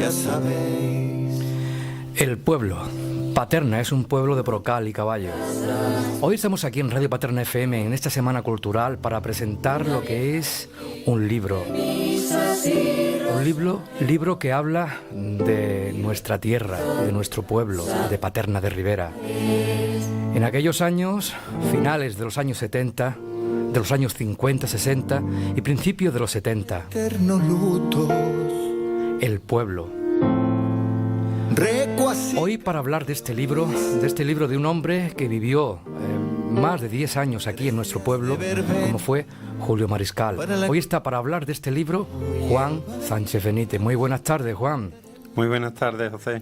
ya sabéis. El pueblo. Paterna es un pueblo de brocal y caballo. Hoy estamos aquí en Radio Paterna FM en esta semana cultural para presentar lo que es un libro. Un libro que habla de nuestra tierra, de nuestro pueblo, de Paterna de Ribera. En aquellos años, finales de los años 70, de los años 50, 60 y principios de los 70. El pueblo. Hoy para hablar de este libro de un hombre que vivió más de 10 años aquí en nuestro pueblo, como fue Julio Mariscal. Hoy está para hablar de este libro Juan Sánchez Benítez. Muy buenas tardes, Juan. Muy buenas tardes, José.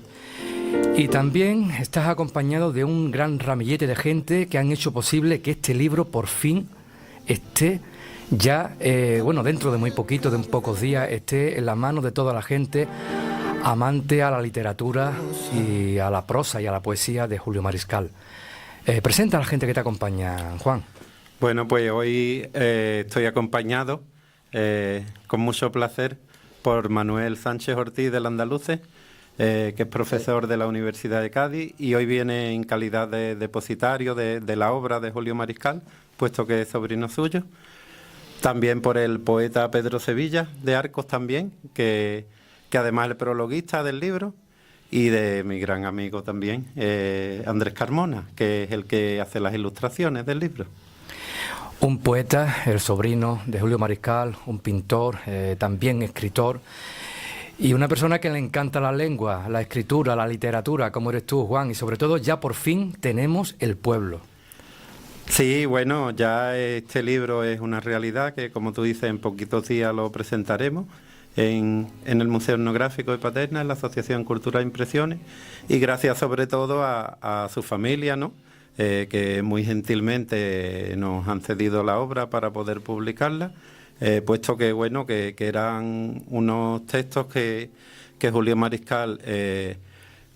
Y también estás acompañado de un gran ramillete de gente que han hecho posible que este libro por fin esté ya, dentro de muy poquito, de un pocos días, esté en la mano de toda la gente amante a la literatura y a la prosa y a la poesía de Julio Mariscal. Presenta a la gente que te acompaña, Juan. Bueno, pues hoy estoy acompañado con mucho placer por Manuel Sánchez Ortiz del Andaluces, que es profesor de la Universidad de Cádiz y hoy viene en calidad de depositario de la obra de Julio Mariscal, puesto que es sobrino suyo. También por el poeta Pedro Sevilla, de Arcos también, que además es el prologuista del libro, y de mi gran amigo también, Andrés Carmona, que es el que hace las ilustraciones del libro. Un poeta, el sobrino de Julio Mariscal, un pintor, también escritor, y una persona que le encanta la lengua, la escritura, la literatura, como eres tú, Juan, y sobre todo ya por fin tenemos el pueblo. Sí, bueno, ya este libro es una realidad que, como tú dices, en poquitos días lo presentaremos en el Museo Etnográfico de Paterna, en la Asociación Cultura Impresiones, y gracias sobre todo a su familia, ¿no? Que muy gentilmente nos han cedido la obra para poder publicarla, puesto que bueno que eran unos textos que Julio Mariscal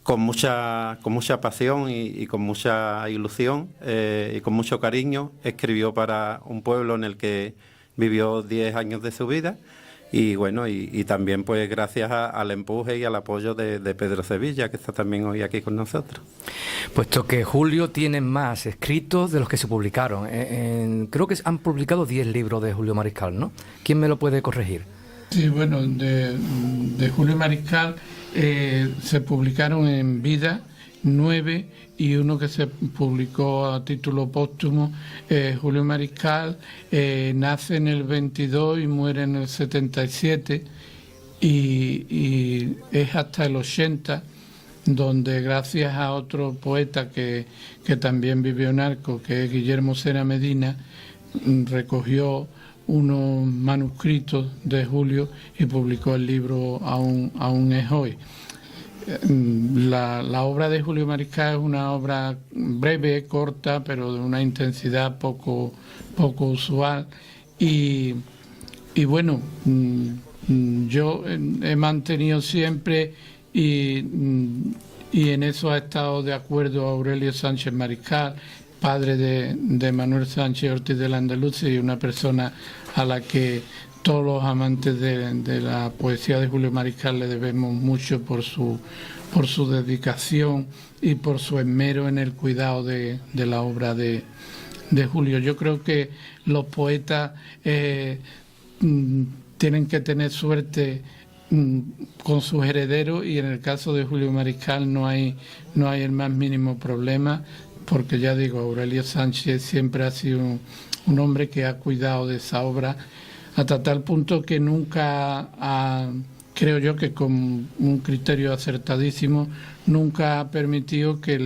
con mucha pasión y con mucha ilusión y con mucho cariño escribió para un pueblo en el que vivió 10 años de su vida. Y bueno, y también pues gracias al empuje y al apoyo de Pedro Sevilla, que está también hoy aquí con nosotros. Puesto que Julio tiene más escritos de los que se publicaron. Creo que han publicado 10 libros de Julio Mariscal, ¿no? ¿Quién me lo puede corregir? Sí, bueno, de Julio Mariscal se publicaron en vida 9 y uno que se publicó a título póstumo. Julio Mariscal nace en el 22 y muere en el 77 y es hasta el 80 donde gracias a otro poeta que también vivió en Arcos, que es Guillermo Sena Medina, recogió unos manuscritos de Julio y publicó el libro Aún es hoy. La obra de Julio Mariscal es una obra breve, corta, pero de una intensidad poco usual y bueno, yo he mantenido siempre y en eso ha estado de acuerdo Aurelio Sánchez Mariscal, padre de Manuel Sánchez Ortiz del Andaluces, y una persona a la que todos los amantes de la poesía de Julio Mariscal le debemos mucho por su dedicación y por su esmero en el cuidado de la obra de Julio. Yo creo que los poetas tienen que tener suerte con sus herederos, y en el caso de Julio Mariscal no hay el más mínimo problema, porque ya digo, Aurelio Sánchez siempre ha sido un hombre que ha cuidado de esa obra hasta tal punto que nunca creo yo que con un criterio acertadísimo, nunca ha permitido que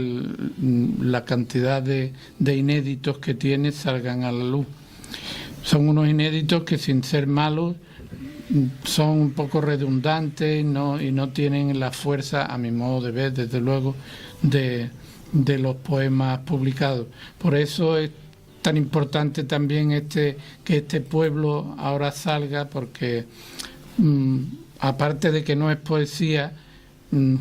la cantidad de inéditos que tiene salgan a la luz. Son unos inéditos que, sin ser malos, son un poco redundantes y no tienen la fuerza, a mi modo de ver, desde luego, de los poemas publicados. Por eso es tan importante también que este pueblo ahora salga, porque aparte de que no es poesía,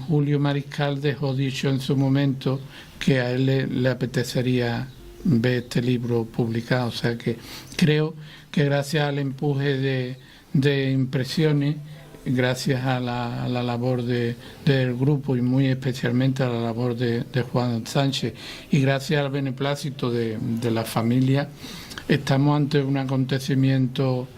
Julio Mariscal dejó dicho en su momento que a él le apetecería ver este libro publicado. O sea que creo que gracias al empuje de Impresiones gracias a la labor del grupo y muy especialmente a la labor de Juan Sánchez y gracias al beneplácito de la familia, estamos ante un acontecimiento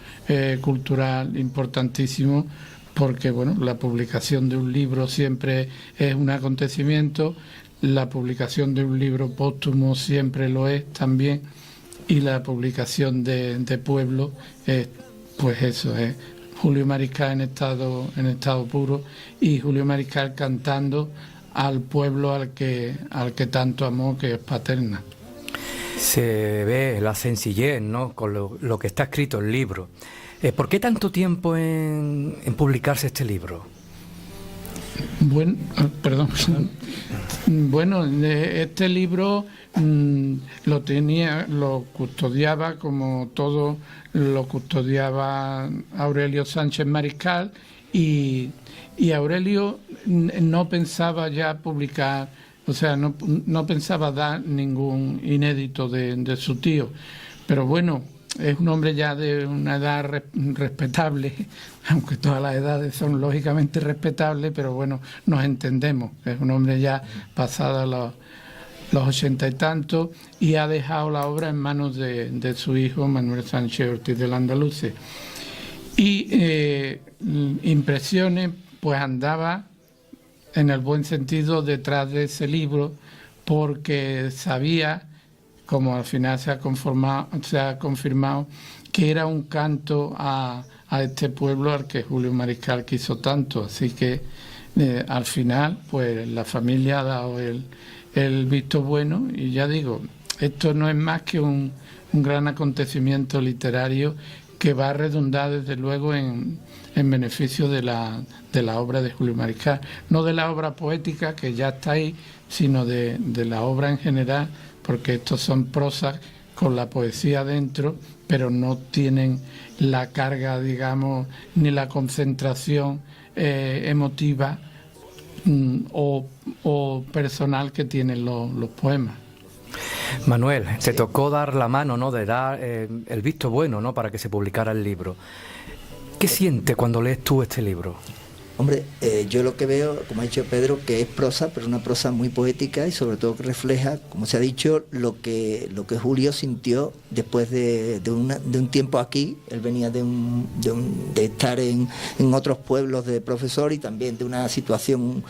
cultural importantísimo, porque bueno, la publicación de un libro siempre es un acontecimiento, la publicación de un libro póstumo siempre lo es también, y la publicación de Pueblo es, pues eso, es Julio Mariscal en estado puro, y Julio Mariscal cantando al pueblo al que tanto amó, que es Paterna. Se ve la sencillez, ¿no?, con lo que está escrito en el libro. ¿Por qué tanto tiempo en publicarse este libro? Bueno, Bueno, este libro lo custodiaba, como todo lo custodiaba Aurelio Sánchez Mariscal, y Aurelio no pensaba ya publicar, o sea, no pensaba dar ningún inédito de su tío, pero bueno, es un hombre ya de una edad respetable, aunque todas las edades son lógicamente respetables, pero bueno, nos entendemos. Es un hombre ya pasado los 80 y tantos, y ha dejado la obra en manos de su hijo Manuel Sánchez Ortiz del Andaluce. Y Impresiones, pues andaba en el buen sentido detrás de ese libro, porque sabía, como al final se ha confirmado, que era un canto a este pueblo al que Julio Mariscal quiso tanto. Así que al final, pues la familia ha dado el visto bueno, y ya digo, esto no es más que un gran acontecimiento literario que va a redundar desde luego en beneficio de la obra de Julio Mariscal, no de la obra poética, que ya está ahí, sino de la obra en general, porque estos son prosas con la poesía dentro, pero no tienen la carga, digamos, ni la concentración emotiva o personal que tienen los poemas. Manuel, te tocó dar la mano, ¿no?, de dar el visto bueno, ¿no?, para que se publicara el libro. ¿Qué sientes cuando lees tú este libro? Hombre, yo lo que veo, como ha dicho Pedro, que es prosa, pero una prosa muy poética, y sobre todo que refleja, como se ha dicho, lo que Julio sintió después de un tiempo aquí. Él venía de estar en otros pueblos de profesor, y también de una situación,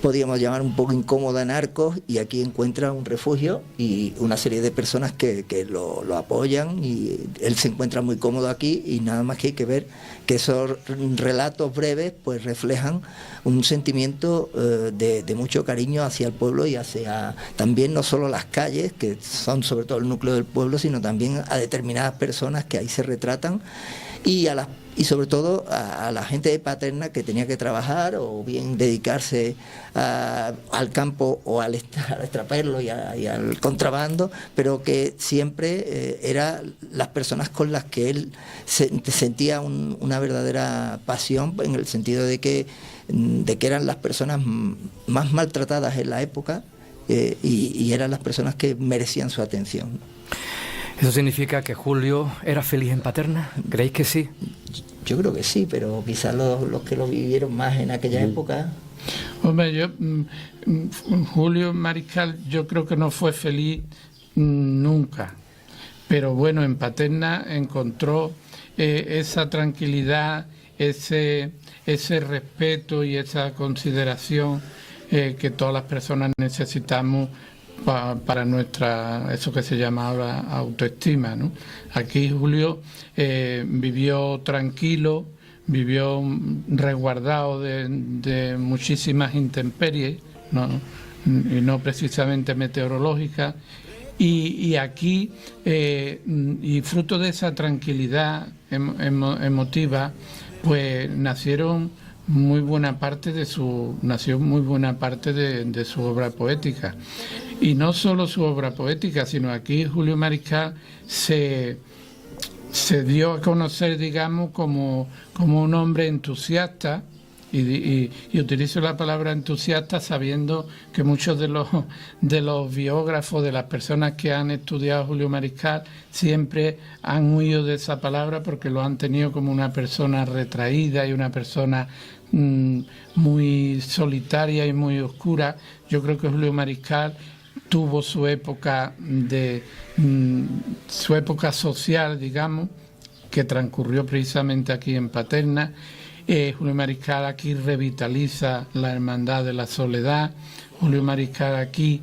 podríamos llamar, un poco incómoda en Arcos, y aquí encuentra un refugio y una serie de personas que lo apoyan, y él se encuentra muy cómodo aquí, y nada más que hay que ver que esos relatos breves pues reflejan un sentimiento de mucho cariño hacia el pueblo y hacia también no solo las calles, que son sobre todo el núcleo del pueblo, sino también a determinadas personas que ahí se retratan, y sobre todo a la gente de Paterna, que tenía que trabajar o bien dedicarse al campo o al extraperlo y al contrabando, pero que siempre eran las personas con las que él sentía una verdadera pasión, en el sentido de que eran las personas más maltratadas en la época, y eran las personas que merecían su atención. ¿Eso significa que Julio era feliz en Paterna? ¿Creéis que sí? Yo creo que sí, pero quizás los que lo vivieron más en aquella época... Hombre, Julio Mariscal yo creo que no fue feliz nunca, pero bueno, en Paterna encontró esa tranquilidad, ese respeto y esa consideración que todas las personas necesitamos para nuestra, eso que se llama ahora autoestima, ¿no? Aquí Julio vivió tranquilo, vivió resguardado de muchísimas intemperies, ¿no? Y no precisamente meteorológicas, y aquí, y fruto de esa tranquilidad emotiva, pues nació muy buena parte de su obra poética. Y no solo su obra poética, sino aquí Julio Mariscal se dio a conocer, digamos, como un hombre entusiasta, Y utilizo la palabra entusiasta sabiendo que muchos de los biógrafos, de las personas que han estudiado a Julio Mariscal, siempre han huido de esa palabra porque lo han tenido como una persona retraída y una persona muy solitaria y muy oscura. Yo creo que Julio Mariscal tuvo su época su época social, digamos, que transcurrió precisamente aquí en Paterna. Julio Mariscal aquí revitaliza la Hermandad de la Soledad. Julio Mariscal aquí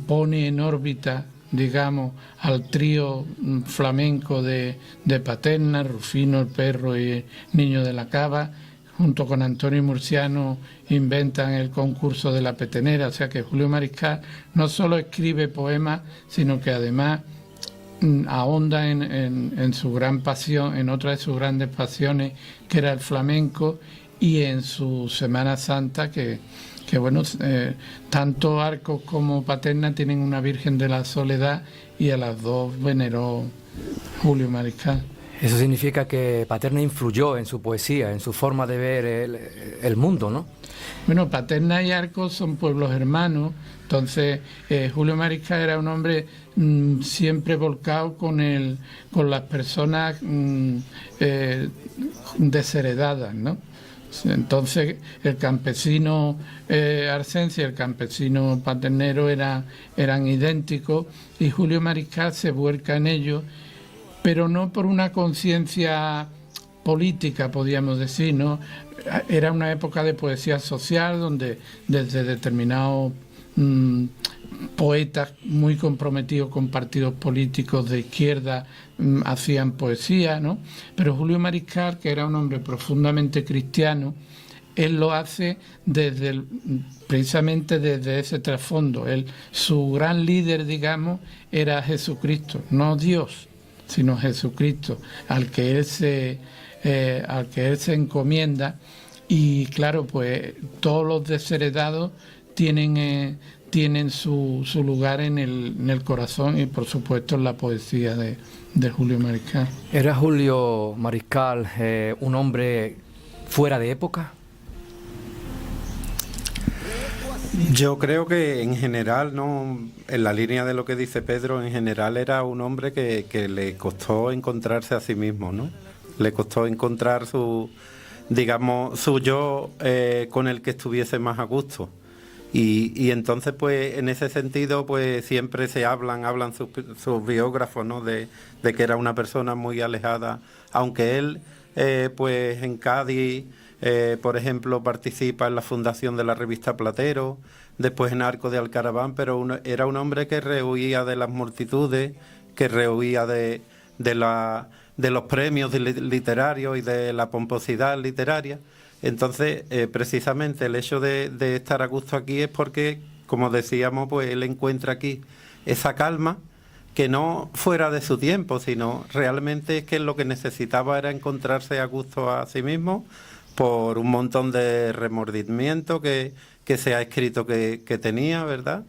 pone en órbita, digamos, al trío flamenco de Paterna, Rufino el Perro y el Niño de la Cava. Junto con Antonio Murciano inventan el concurso de la petenera. O sea que Julio Mariscal no solo escribe poemas, sino que además ahonda en su gran pasión, en otra de sus grandes pasiones, que era el flamenco, y en su Semana Santa, que bueno, tanto Arcos como Paterna tienen una Virgen de la Soledad, y a las dos veneró Julio Mariscal. Eso significa que Paterna influyó en su poesía, en su forma de ver el mundo, ¿no? Bueno, Paterna y Arcos son pueblos hermanos, entonces Julio Mariscal era un hombre siempre volcado con las personas desheredadas, ¿no? Entonces el campesino arcense y el campesino paternero eran idénticos, y Julio Mariscal se vuelca en ellos, pero no por una conciencia política, podríamos decir, ¿no? Era una época de poesía social donde desde determinados poetas muy comprometidos con partidos políticos de izquierda hacían poesía, ¿no? Pero Julio Mariscal, que era un hombre profundamente cristiano, él lo hace precisamente desde ese trasfondo. Su gran líder, digamos, era Jesucristo, no Dios, sino Jesucristo, al que él se encomienda. Y claro, pues todos los desheredados tienen su lugar en el corazón y por supuesto en la poesía de Julio Mariscal. ¿Era Julio Mariscal un hombre fuera de época? Yo creo que en general, no, en la línea de lo que dice Pedro, en general era un hombre que le costó encontrarse a sí mismo, ¿no? Le costó encontrar su yo con el que estuviese más a gusto. Y entonces, pues, en ese sentido, pues siempre hablan sus biógrafos, ¿no? De que era una persona muy alejada, aunque él, pues en Cádiz, por ejemplo, participa en la fundación de la revista Platero, después en Arco de Alcaraván, pero era un hombre que rehuía de las multitudes, que rehuía de los premios literarios y de la pomposidad literaria. Entonces, precisamente el hecho de estar a gusto aquí es porque, como decíamos, pues él encuentra aquí esa calma que no fuera de su tiempo, sino realmente es que lo que necesitaba era encontrarse a gusto a sí mismo, por un montón de remordimiento que se ha escrito que tenía, ¿verdad?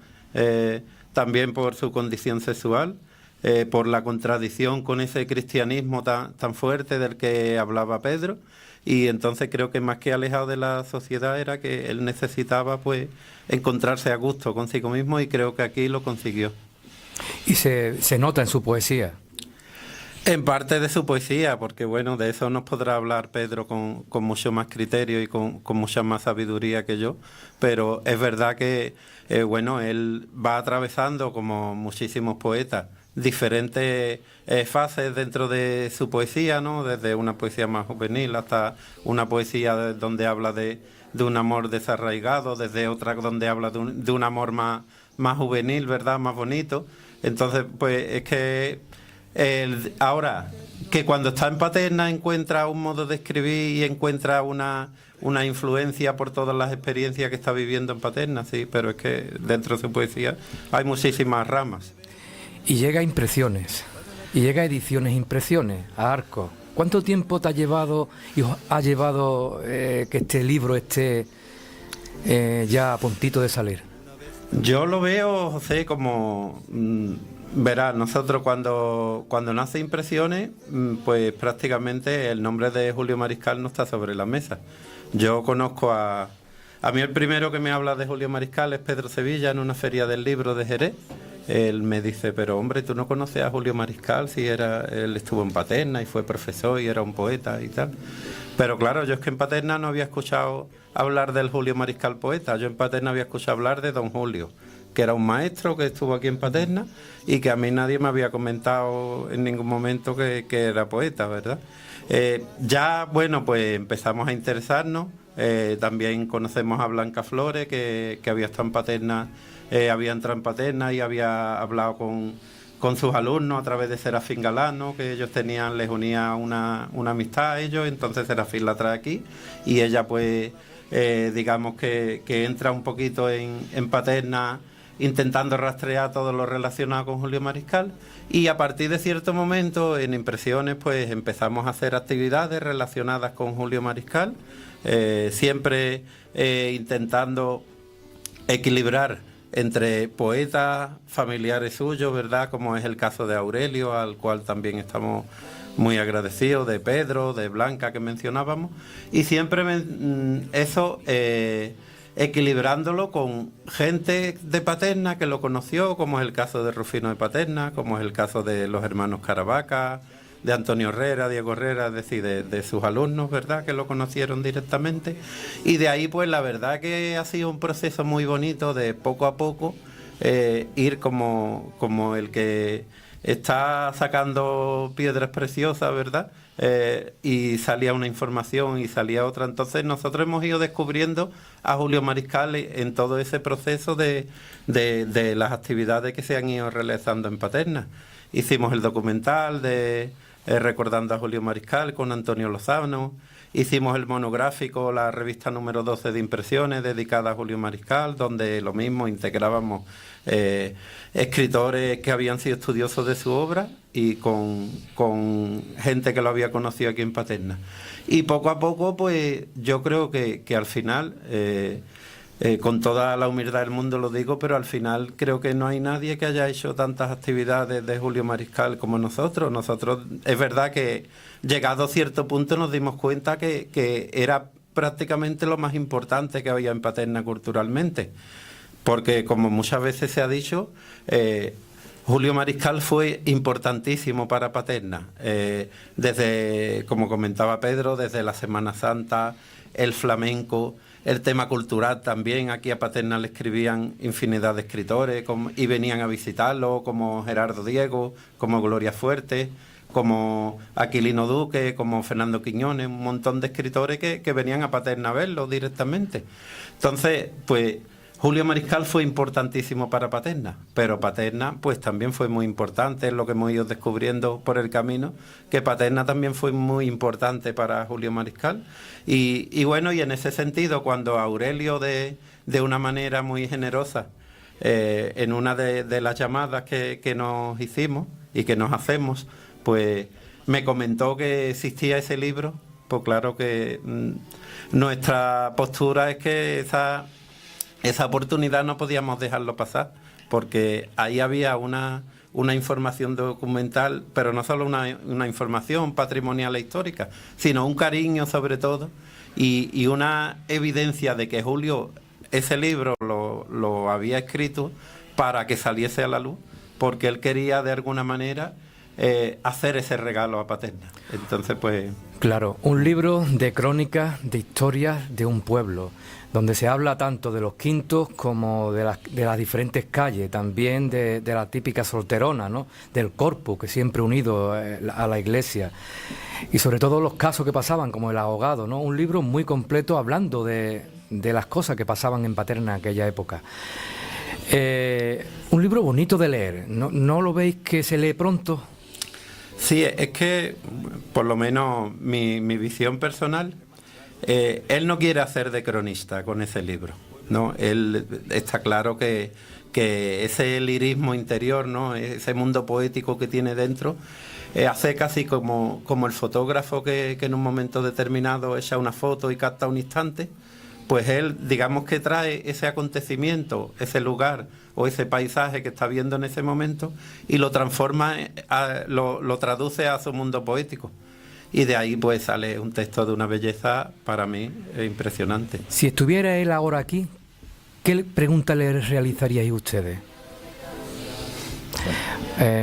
También por su condición sexual, por la contradicción con ese cristianismo tan fuerte del que hablaba Pedro, y entonces creo que más que alejado de la sociedad era que él necesitaba, pues, encontrarse a gusto consigo mismo, y creo que aquí lo consiguió. Y se nota en su poesía. En parte de su poesía, porque bueno, de eso nos podrá hablar Pedro con mucho más criterio y con mucha más sabiduría que yo, pero es verdad que, bueno, él va atravesando, como muchísimos poetas, diferentes fases dentro de su poesía, ¿no? Desde una poesía más juvenil hasta una poesía donde habla de un amor desarraigado, desde otra donde habla de un amor más juvenil, ¿verdad? Más bonito. Entonces, pues es que ahora que cuando está en Paterna encuentra un modo de escribir y encuentra una influencia por todas las experiencias que está viviendo en Paterna, sí, pero es que dentro de su poesía hay muchísimas ramas. Y llega a Impresiones, y llega a Ediciones Impresiones, a Arcos. ¿Cuánto tiempo te ha llevado y os ha llevado que este libro esté ya a puntito de salir? Yo lo veo, José, como... verás, nosotros cuando nace Impresiones, pues prácticamente el nombre de Julio Mariscal no está sobre la mesa. Yo conozco a mí el primero que me habla de Julio Mariscal es Pedro Sevilla en una feria del libro de Jerez. Él me dice, pero hombre, ¿tú no conoces a Julio Mariscal? Si él estuvo en Paterna y fue profesor y era un poeta y tal. Pero claro, yo es que en Paterna no había escuchado hablar del Julio Mariscal poeta. Yo en Paterna había escuchado hablar de don Julio, que era un maestro que estuvo aquí en Paterna y que a mí nadie me había comentado en ningún momento que era poeta, ¿verdad? Ya, bueno, pues empezamos a interesarnos. También conocemos a Blanca Flores, que había estado en Paterna, había entrado en Paterna y había hablado con sus alumnos a través de Serafín Galano, que ellos tenían, les unía una amistad a ellos. Entonces Serafín la trae aquí y ella pues digamos que entra un poquito en Paterna intentando rastrear todo lo relacionado con Julio Mariscal, y a partir de cierto momento en Impresiones pues empezamos a hacer actividades relacionadas con Julio Mariscal, siempre intentando equilibrar entre poetas familiares suyos, ¿verdad? Como es el caso de Aurelio, al cual también estamos muy agradecidos, de Pedro, de Blanca que mencionábamos, y siempre eso equilibrándolo con gente de Paterna que lo conoció, como es el caso de Rufino de Paterna, como es el caso de los hermanos Caravaca, de Antonio Herrera, Diego Herrera, es decir, de sus alumnos, ¿verdad?, que lo conocieron directamente. Y de ahí, pues la verdad que ha sido un proceso muy bonito de poco a poco ir como el que está sacando piedras preciosas, ¿verdad?, y salía una información y salía otra. Entonces nosotros hemos ido descubriendo a Julio Mariscal en todo ese proceso de las actividades que se han ido realizando en Paterna. Hicimos el documental de Recordando a Julio Mariscal con Antonio Lozano, hicimos el monográfico, la revista número 12 de Impresiones dedicada a Julio Mariscal, donde lo mismo integrábamos escritores que habían sido estudiosos de su obra y con gente que lo había conocido aquí en Paterna. Y poco a poco, pues yo creo que al final, con toda la humildad del mundo lo digo, pero al final creo que no hay nadie que haya hecho tantas actividades de Julio Mariscal como nosotros. Nosotros, es verdad que llegado a cierto punto nos dimos cuenta que era prácticamente lo más importante que había en Paterna culturalmente, porque como muchas veces se ha dicho, Julio Mariscal fue importantísimo para Paterna, desde, como comentaba Pedro, desde la Semana Santa, el flamenco, el tema cultural también. Aquí a Paterna le escribían infinidad de escritores y venían a visitarlo, como Gerardo Diego, como Gloria Fuerte, como Aquilino Duque, como Fernando Quiñones, un montón de escritores que venían a Paterna a verlo directamente. Entonces, pues Julio Mariscal fue importantísimo para Paterna, pero Paterna pues también fue muy importante, es lo que hemos ido descubriendo por el camino, que Paterna también fue muy importante para Julio Mariscal. Y bueno, y en ese sentido, cuando Aurelio de una manera muy generosa, en una de las llamadas que nos hicimos y que nos hacemos, pues me comentó que existía ese libro, pues claro que nuestra postura es que esa oportunidad no podíamos dejarlo pasar, porque ahí había una información documental, pero no solo una información patrimonial e histórica, sino un cariño sobre todo y una evidencia de que Julio ese libro lo había escrito para que saliese a la luz, porque él quería de alguna manera hacer ese regalo a Paterna. Entonces, pues... Claro, un libro de crónicas, de historias de un pueblo, donde se habla tanto de los quintos como de las diferentes calles, también de la típica solterona, ¿no?, del corpus, que siempre unido a la iglesia, y sobre todo los casos que pasaban, como el ahogado, ¿no? Un libro muy completo hablando de las cosas que pasaban en Paterna en aquella época. Un libro bonito de leer, ¿no lo veis que se lee pronto? Sí, es que, por lo menos mi visión personal, él no quiere hacer de cronista con ese libro, ¿no? Él está claro que ese lirismo interior, ¿no?, ese mundo poético que tiene dentro, hace casi como el fotógrafo que en un momento determinado echa una foto y capta un instante. Pues él, digamos que trae ese acontecimiento, ese lugar o ese paisaje que está viendo en ese momento y lo transforma, lo traduce a su mundo poético. y de ahí pues sale un texto de una belleza para mí impresionante. Si estuviera él ahora aquí, ¿qué pregunta le realizaríais ustedes?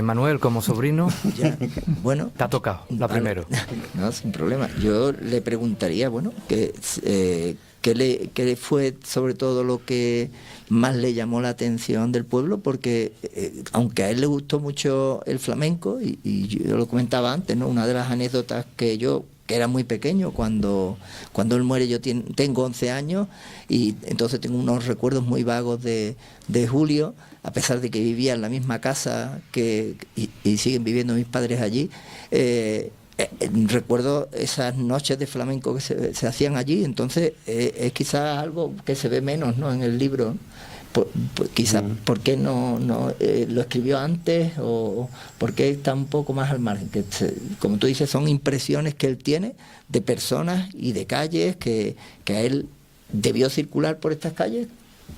Manuel, como sobrino, Ya, bueno, te ha tocado, la primero. No, sin problema. Yo le preguntaría, bueno, ¿qué fue sobre todo lo que más le llamó la atención del pueblo? Porque aunque a él le gustó mucho el flamenco, y yo lo comentaba antes, ¿no? Una de las anécdotas que era muy pequeño, cuando él muere yo tengo 11 años, y entonces tengo unos recuerdos muy vagos de Julio, a pesar de que vivía en la misma casa y siguen viviendo mis padres allí. Recuerdo esas noches de flamenco que se hacían allí, entonces es quizás algo que se ve menos, ¿no?, en el libro. Quizás, ¿por qué no lo escribió antes, o por qué está un poco más al margen? Como tú dices, son impresiones que él tiene de personas y de calles que a él debió circular por estas calles,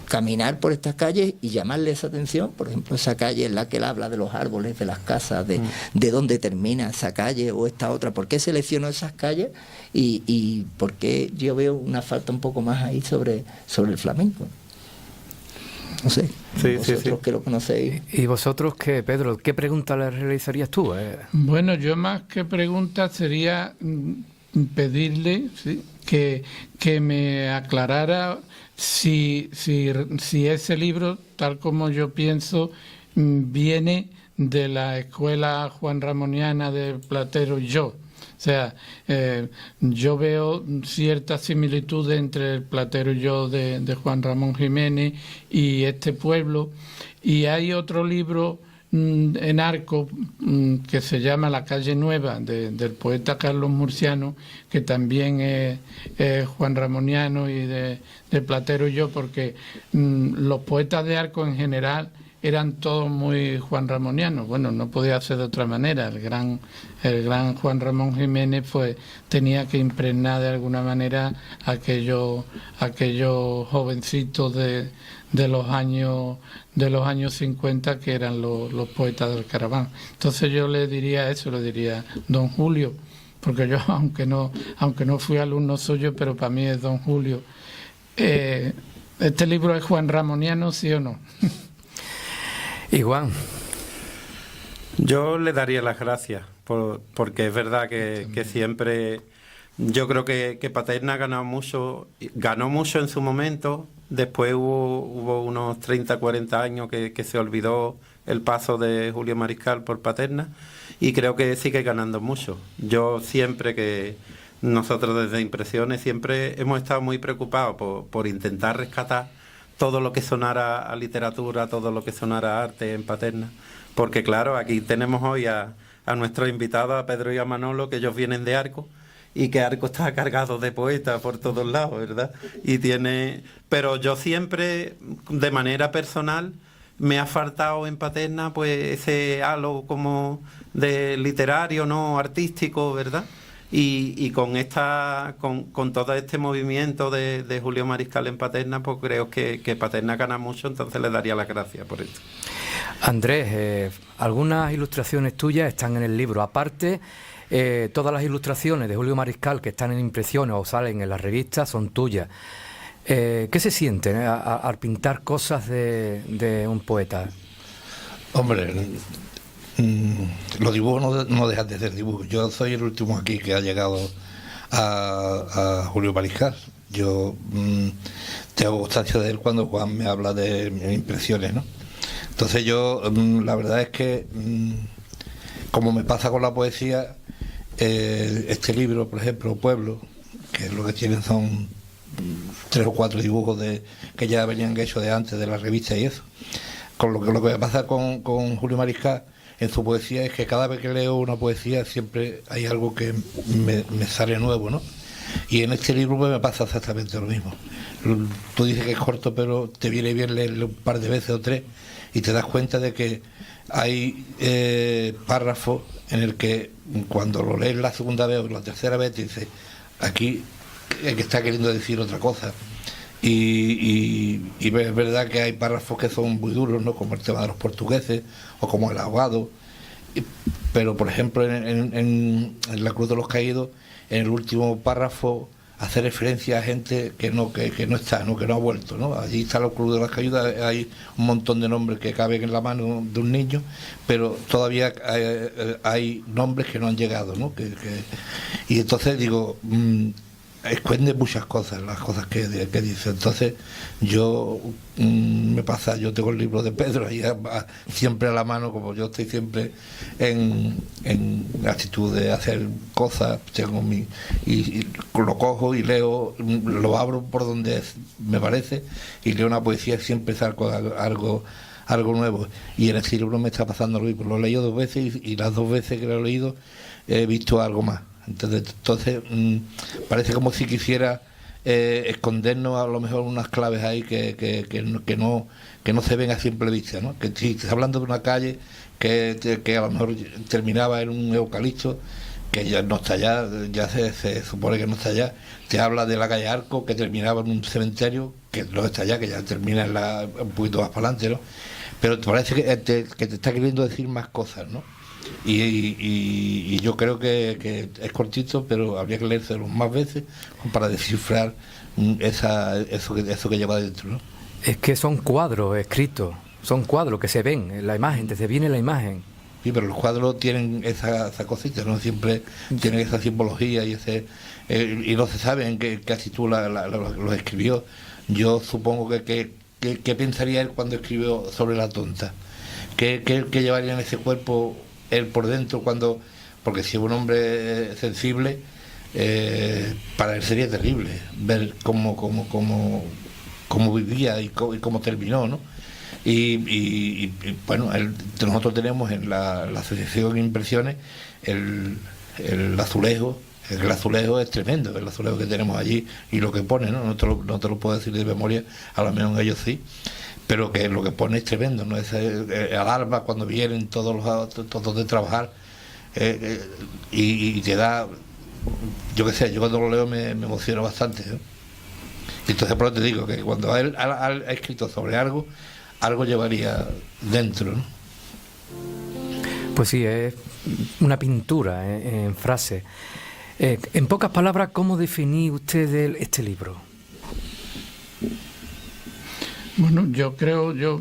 caminar por estas calles y llamarle esa atención. Por ejemplo, esa calle en la que él habla de los árboles, de las casas, de dónde termina esa calle o esta otra. ¿Por qué seleccionó esas calles? Y por qué yo veo una falta un poco más ahí sobre el flamenco. No sé, vosotros que lo conocéis. ¿Y vosotros qué, Pedro? ¿Qué pregunta le realizarías tú? Bueno, yo más que pregunta sería pedirle, ¿sí?, que me aclarara si ese libro, tal como yo pienso, viene de la escuela Juan Ramoniana de Platero y yo. O sea, yo veo ciertas similitudes entre el Platero y yo de Juan Ramón Jiménez y este pueblo. Y hay otro libro en Arco que se llama La calle nueva, del poeta Carlos Murciano, que también es Juan Ramoniano y de Platero y yo, porque los poetas de Arco en general eran todos muy Juan Ramonianos. Bueno, no podía ser de otra manera. El gran Juan Ramón Jiménez pues tenía que impregnar de alguna manera aquellos jovencitos de los años 50, que eran los poetas del Caraván. Entonces yo le diría don Julio, porque yo aunque no fui alumno suyo, pero para mí es don Julio. ¿Este libro es Juan Ramoniano, sí o no? Y Juan. Yo le daría las gracias, porque es verdad que siempre... Yo creo que Paterna ganó mucho en su momento. Después hubo unos 30, 40 años que se olvidó el paso de Julio Mariscal por Paterna, y creo que sigue ganando mucho. Yo siempre que... Nosotros desde Impresiones siempre hemos estado muy preocupados por intentar rescatar todo lo que sonara a literatura, todo lo que sonara a arte en Paterna, porque claro, aquí tenemos hoy a nuestros invitados, a Pedro y a Manolo, que ellos vienen de Arco, y que Arco está cargado de poetas por todos lados, ¿verdad? Pero yo siempre, de manera personal, me ha faltado en Paterna pues ese halo como de literario, no artístico, ¿verdad? Y con todo este movimiento de Julio Mariscal en Paterna, pues creo que Paterna gana mucho, entonces le daría las gracias por esto. Andrés, algunas ilustraciones tuyas están en el libro. Aparte, todas las ilustraciones de Julio Mariscal que están en Impresiones o salen en las revistas son tuyas. ¿Qué se siente al pintar cosas de un poeta? Hombre, los dibujos no dejan de ser dibujos. Yo soy el último aquí que ha llegado a Julio Mariscal. Yo tengo constancia de él cuando Juan me habla de Impresiones, ¿no? Entonces yo, la verdad es que, como me pasa con la poesía, este libro, por ejemplo, Pueblo, que lo que tienen son 3 o 4 dibujos que ya venían hechos de antes de la revista y eso. Con lo que me pasa con Julio Mariscal en su poesía es que cada vez que leo una poesía siempre hay algo que me sale nuevo, ¿no? Y en este libro pues me pasa exactamente lo mismo. Tú dices que es corto, pero te viene bien leerlo un par de veces o 3 y te das cuenta de que hay párrafos en el que cuando lo lees la segunda vez o la tercera vez te dices, aquí es que está queriendo decir otra cosa. Y es verdad que hay párrafos que son muy duros, ¿no? Como el tema de los portugueses o como el ahogado, pero por ejemplo en La Cruz de los Caídos, en el último párrafo hace referencia a gente que no está, ¿no? Que no ha vuelto, ¿no? Allí está La Cruz de los Caídos, hay un montón de nombres que caben en la mano de un niño, pero todavía hay nombres que no han llegado, ¿no? Y entonces digo, esconde muchas cosas, las cosas que dice. Entonces yo yo tengo el libro de Pedro ahí siempre a la mano, como yo estoy siempre en actitud de hacer cosas, y lo cojo y leo, lo abro por donde me parece y leo una poesía, siempre salgo algo nuevo. Y en este libro me está pasando lo mismo, lo he leído 2 veces y las 2 veces que lo he leído he visto algo más. Entonces parece como si quisiera escondernos a lo mejor unas claves ahí que no se ven a simple vista, ¿no? Que si estás hablando de una calle que a lo mejor terminaba en un eucalipto, que ya no está allá, ya se supone que no está allá. Te habla de la calle Arco, que terminaba en un cementerio, que no está allá, que ya termina un poquito más para adelante, ¿no? Pero te parece que te está queriendo decir más cosas, ¿no? Y yo creo que es cortito, pero habría que leérselo más veces para descifrar eso que lleva dentro, ¿no? Es que son cuadros escritos, son cuadros que se ven, la imagen, te viene la imagen. Sí, pero los cuadros tienen esa cosita, ¿no? Siempre tienen esa simbología y y no se sabe en qué actitud los escribió. Yo supongo que pensaría él cuando escribió sobre la tonta, que llevaría en ese cuerpo él por dentro, porque si es un hombre sensible, para él sería terrible ver cómo vivía y cómo terminó, ¿no? Y bueno, nosotros tenemos en la Asociación Impresiones el azulejo. El azulejo es tremendo, el azulejo que tenemos allí y lo que pone, ¿no? No te lo puedo decir de memoria, a lo menos ellos sí, pero que lo que pone es tremendo, ¿no? Alarma cuando vienen todos de trabajar, y te da, yo qué sé, yo cuando lo leo me emociono bastante, ¿no? Y entonces por eso te digo que cuando él ha escrito sobre algo llevaría dentro, ¿no? Pues sí, es una pintura en frase. En pocas palabras, ¿cómo definí usted este libro? Bueno, yo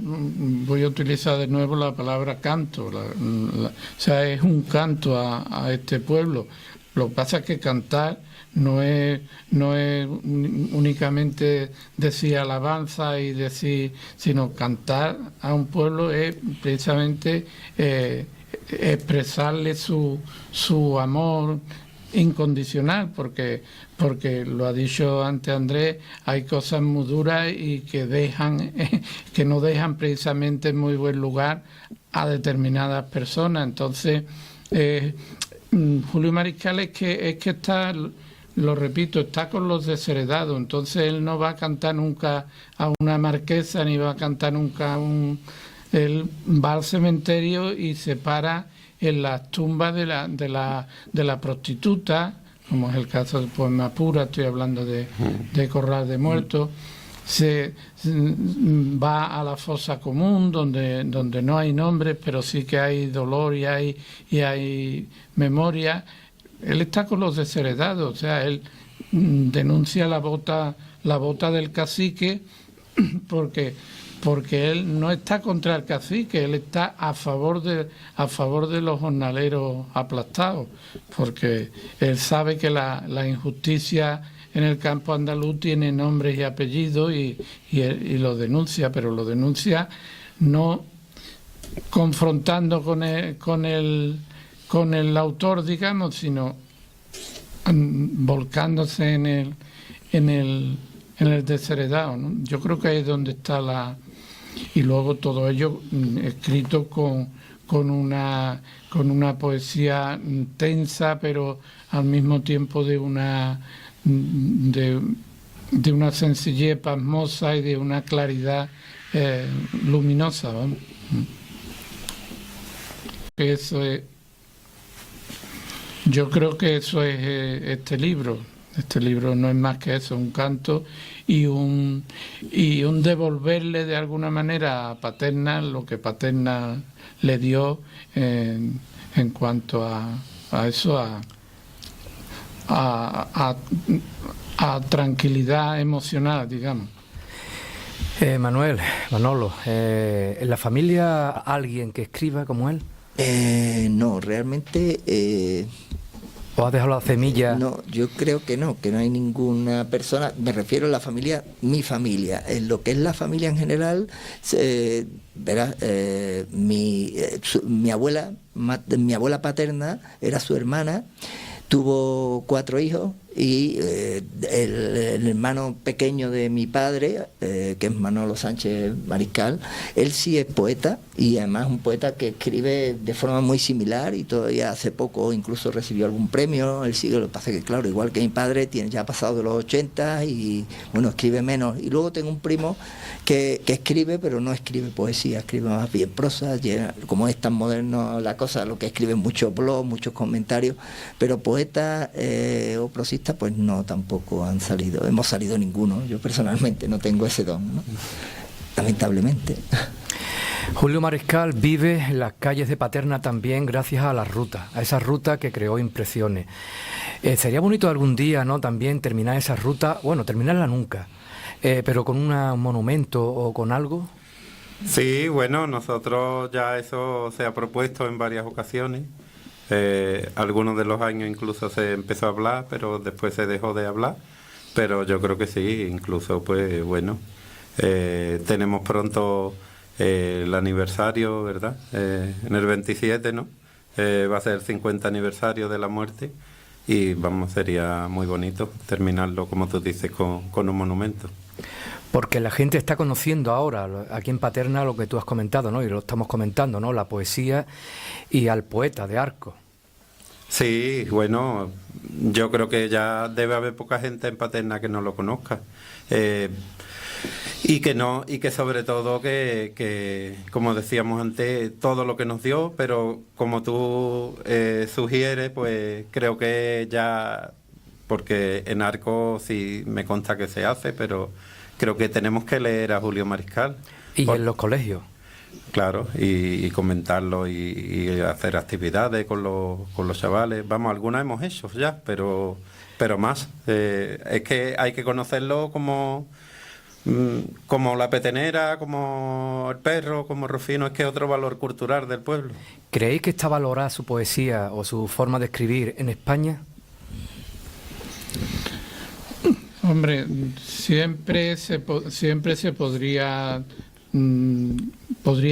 voy a utilizar de nuevo la palabra canto, o sea, es un canto a este pueblo. Lo que pasa es que cantar no es únicamente decir alabanza y decir, sino cantar a un pueblo es precisamente expresarle su amor incondicional, porque lo ha dicho antes Andrés, hay cosas muy duras y que no dejan precisamente en muy buen lugar a determinadas personas. Entonces Julio Mariscal es que está, lo repito, está con los desheredados. Entonces él no va a cantar nunca a una marquesa ni va a cantar nunca él va al cementerio y se para en las tumbas de la prostituta, como es el caso del poema Pura, estoy hablando de Corral de Muertos. Se va a la fosa común, donde no hay nombres, pero sí que hay dolor y hay memoria. Él está con los desheredados, o sea, él denuncia la bota del cacique, porque él no está contra el cacique, él está a favor de los jornaleros aplastados, porque él sabe que la injusticia en el campo andaluz tiene nombres y apellidos y lo denuncia, pero lo denuncia no confrontando con el autor, digamos, sino volcándose en el desheredado, ¿no? Yo creo que ahí es donde está y luego todo ello escrito con una poesía tensa, pero al mismo tiempo de una sencillez pasmosa y de una claridad luminosa, ¿no? Eso es, yo creo que eso es este libro. Este libro no es más que eso, un canto y un devolverle de alguna manera a Paterna lo que Paterna le dio en en cuanto a eso, a tranquilidad emocional, digamos. Manolo, ¿en la familia alguien que escriba como él? No, realmente... ¿O has dejado la semilla? No, yo creo que no hay ninguna persona, me refiero a la familia, mi familia, en lo que es la familia en general, verás, mi abuela paterna era su hermana, tuvo 4 hijos y el hermano pequeño de mi padre, que es Manolo Sánchez Mariscal, él sí es poeta y además un poeta que escribe de forma muy similar y todavía hace poco incluso recibió algún premio. Él sigue, lo que pasa es que claro, igual que mi padre, ya ha pasado de los 80 y bueno, escribe menos. Y luego tengo un primo que escribe, pero no escribe poesía, escribe más bien prosa, como es tan moderno la cosa, lo que escribe muchos blogs, muchos comentarios, pero poeta o prosista pues no, tampoco hemos salido ninguno. Yo personalmente no tengo ese don, ¿no? Lamentablemente. Julio Mariscal vive en las calles de Paterna también gracias a a esa ruta que creó Impresiones. Sería bonito algún día, ¿no?, también terminar esa ruta, bueno, terminarla nunca, pero con un monumento o con algo. Sí, bueno, nosotros ya eso se ha propuesto en varias ocasiones. Algunos de los años incluso se empezó a hablar, pero después se dejó de hablar. Pero yo creo que sí, incluso pues bueno, tenemos pronto el aniversario, ¿verdad? En el 27, ¿no? Va a ser el 50 aniversario de la muerte y vamos, sería muy bonito terminarlo, como tú dices, con un monumento. Porque la gente está conociendo ahora, aquí en Paterna, lo que tú has comentado, ¿no? Y lo estamos comentando, ¿no? La poesía y al poeta de Arco. Sí, bueno, yo creo que ya debe haber poca gente en Paterna que no lo conozca. Y que sobre todo que, como decíamos antes, todo lo que nos dio, pero como tú sugieres, pues creo que ya, porque en Arco sí me consta que se hace, pero creo que tenemos que leer a Julio Mariscal. Y en los colegios. Claro, y comentarlo y hacer actividades con los chavales. Vamos, algunas hemos hecho ya, pero más. Es que hay que conocerlo como la petenera, como el perro, como Rufino. Es que es otro valor cultural del pueblo. ¿Creéis que está valorada su poesía o su forma de escribir en España? Hombre, siempre se podría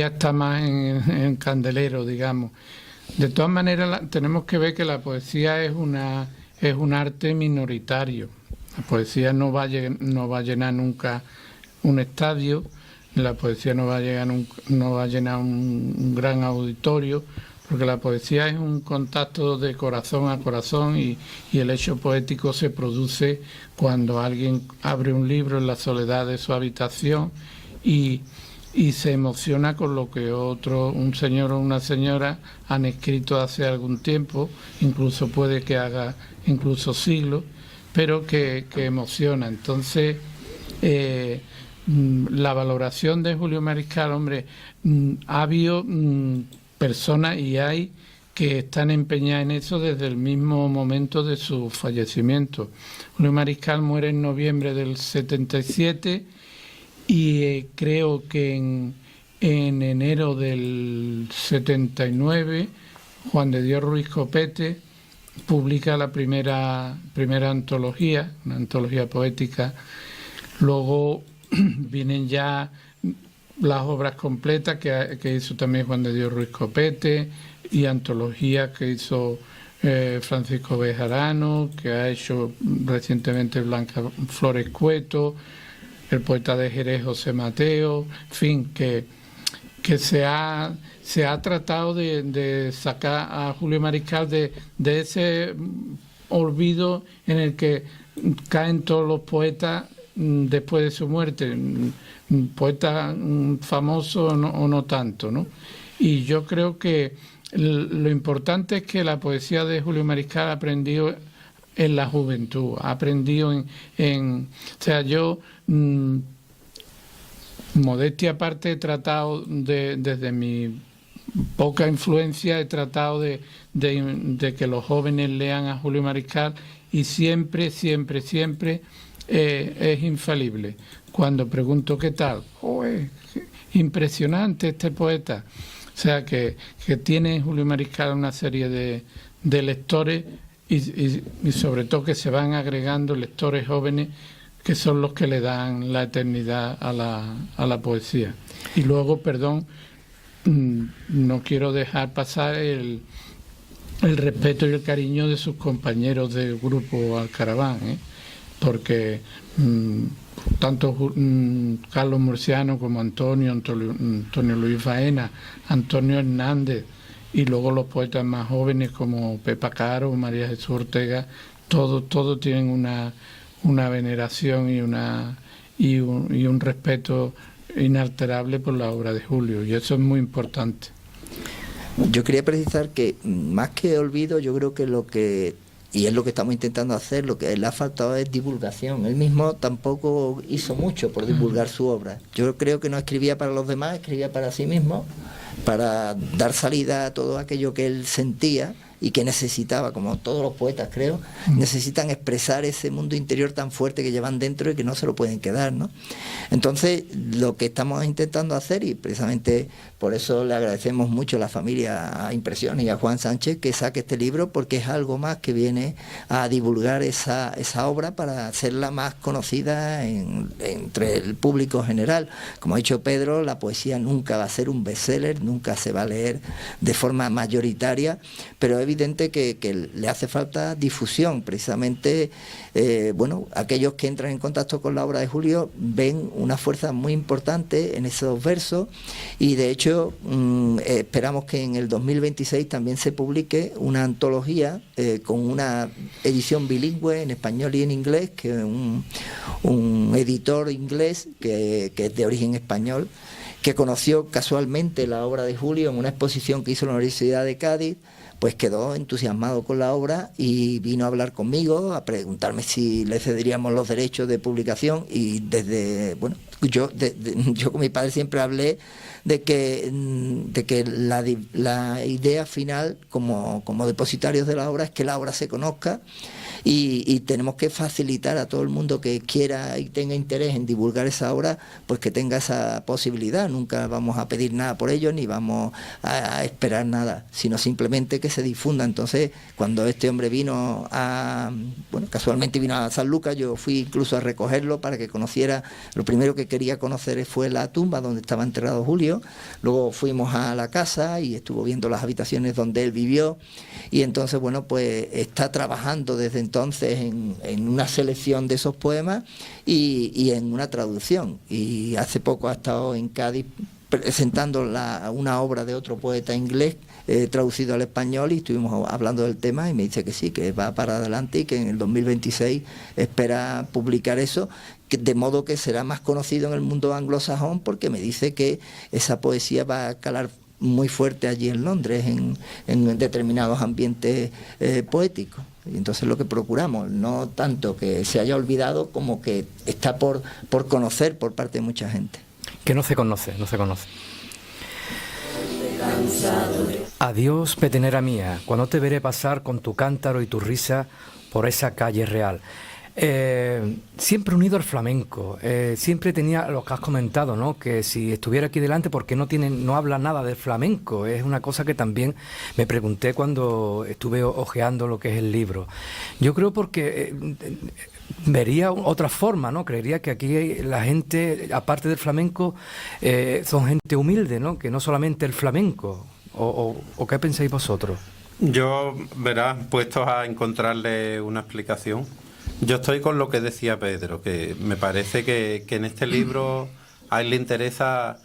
estar más en candelero, digamos. De todas maneras, tenemos que ver que la poesía es un arte minoritario. La poesía no va a llenar nunca un estadio, la poesía no va a llenar un gran auditorio, porque la poesía es un contacto de corazón a corazón y el hecho poético se produce cuando alguien abre un libro en la soledad de su habitación y se emociona con lo que un señor o una señora han escrito hace algún tiempo, incluso puede que haga incluso siglos, pero que emociona. Entonces, la valoración de Julio Mariscal, hombre, ha habido personas y hay que están empeñadas en eso desde el mismo momento de su fallecimiento. Julio Mariscal muere en noviembre del 77 y creo que en enero del 79 Juan de Dios Ruiz Copete publica la primera antología, una antología poética. Luego vienen ya las obras completas que hizo también Juan de Dios Ruiz Copete y antologías que hizo Francisco Bejarano, que ha hecho recientemente Blanca Flores Cueto, el poeta de Jerez José Mateo, en fin, que se ha tratado de sacar a Julio Mariscal de ese olvido en el que caen todos los poetas después de su muerte, poetas famosos o no tanto, ¿no? Y yo creo que lo importante es que la poesía de Julio Mariscal aprendió en la juventud, aprendió o sea, yo modestia aparte he tratado desde mi poca influencia he tratado de que los jóvenes lean a Julio Mariscal, y siempre es infalible. Cuando pregunto qué tal, impresionante este poeta. O sea que tiene Julio Mariscal una serie de lectores y sobre todo que se van agregando lectores jóvenes que son los que le dan la eternidad a la poesía. Y luego, no quiero dejar pasar el respeto y el cariño de sus compañeros del grupo Alcaraván, porque tanto Carlos Murciano como Antonio Luis Baena, Antonio Hernández, y luego los poetas más jóvenes como Pepa Caro, María Jesús Ortega, todos tienen una veneración y un respeto inalterable por la obra de Julio, y eso es muy importante. Yo quería precisar que más que olvido, yo creo que y es lo que estamos intentando hacer, lo que le ha faltado es divulgación. Él mismo tampoco hizo mucho por divulgar su obra. Yo creo que no escribía para los demás, escribía para sí mismo, para dar salida a todo aquello que él sentía y que necesitaba, como todos los poetas creo, necesitan expresar ese mundo interior tan fuerte que llevan dentro y que no se lo pueden quedar, ¿no? Entonces, lo que estamos intentando hacer, y precisamente por eso le agradecemos mucho a la familia, a Impresiones y a Juan Sánchez que saque este libro, porque es algo más que viene a divulgar esa obra para hacerla más conocida entre el público general. Como ha dicho Pedro, la poesía nunca va a ser un bestseller, nunca se va a leer de forma mayoritaria, pero es evidente que le hace falta difusión. Precisamente, aquellos que entran en contacto con la obra de Julio ven una fuerza muy importante en esos versos, y de hecho esperamos que en el 2026 también se publique una antología con una edición bilingüe en español y en inglés, que un editor inglés que es de origen español, que conoció casualmente la obra de Julio en una exposición que hizo en la Universidad de Cádiz, pues quedó entusiasmado con la obra y vino a hablar conmigo, a preguntarme si le cederíamos los derechos de publicación, y yo con mi padre siempre hablé de que la idea final como depositarios de la obra es que la obra se conozca, y tenemos que facilitar a todo el mundo que quiera y tenga interés en divulgar esa obra, pues que tenga esa posibilidad. Nunca vamos a pedir nada por ello, ni vamos a esperar nada, sino simplemente que se difunda. Entonces, cuando este hombre casualmente vino a San Lucas, yo fui incluso a recogerlo para que conociera. Lo primero que quería conocer fue la tumba donde estaba enterrado Julio. Luego fuimos a la casa y estuvo viendo las habitaciones donde él vivió, y entonces pues está trabajando desde entonces en una selección de esos poemas y en una traducción, y hace poco ha estado en Cádiz presentando una obra de otro poeta inglés traducido al español, y estuvimos hablando del tema y me dice que sí, que va para adelante y que en el 2026 espera publicar eso, de modo que será más conocido en el mundo anglosajón, porque me dice que esa poesía va a calar muy fuerte allí en Londres, en determinados ambientes poéticos. Y entonces lo que procuramos, no tanto que se haya olvidado como que está por conocer por parte de mucha gente. Que no se conoce. Adiós, petenera mía, cuando te veré pasar con tu cántaro y tu risa por esa calle real. Siempre unido al flamenco, siempre tenía lo que has comentado, ¿no? Que si estuviera aquí delante, ¿por qué no habla nada del flamenco? Es una cosa que también me pregunté cuando estuve hojeando lo que es el libro. Yo creo porque vería otra forma, ¿no? Creería que aquí la gente, aparte del flamenco, son gente humilde, ¿no? Que no solamente el flamenco. ¿O qué pensáis vosotros? Yo, puestos a encontrarle una explicación. Yo estoy con lo que decía Pedro, que me parece que en este libro a él le interesa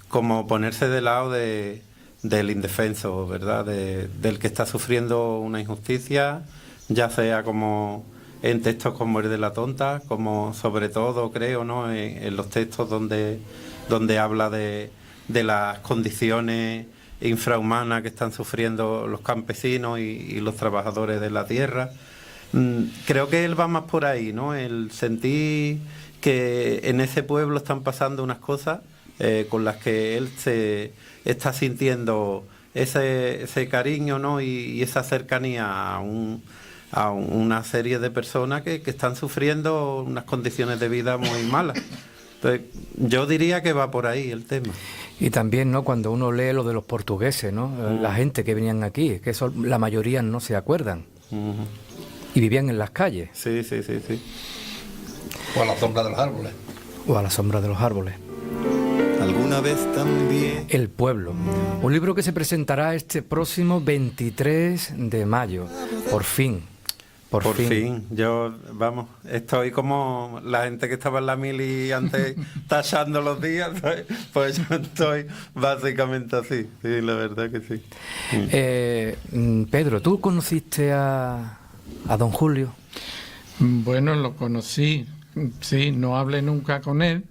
como ponerse del lado del indefenso, ¿verdad? Del que está sufriendo una injusticia, ya sea como en textos como el de La Tonta, como sobre todo, creo, ¿no? En los textos donde habla de las condiciones infrahumanas que están sufriendo los campesinos y los trabajadores de la tierra. Creo que él va más por ahí, ¿no? El sentir que en ese pueblo están pasando unas cosas con las que él se está sintiendo ese cariño, ¿no? y esa cercanía a una serie de personas que están sufriendo unas condiciones de vida muy malas. Entonces, yo diría que va por ahí el tema. Y también, ¿no?, cuando uno lee lo de los portugueses, ¿no? La gente que venían aquí, que eso la mayoría no se acuerdan. Y vivían en las calles. Sí. O a la sombra de los árboles. O a la sombra de los árboles. Alguna vez también. El pueblo. Un libro que se presentará este próximo 23 de mayo. Por fin. Por fin. Yo, vamos, estoy como la gente que estaba en la mili antes tachando los días, pues yo estoy básicamente así, sí, la verdad que sí. Pedro, ¿tú conociste a don Julio? Bueno, lo conocí, sí, no hablé nunca con él,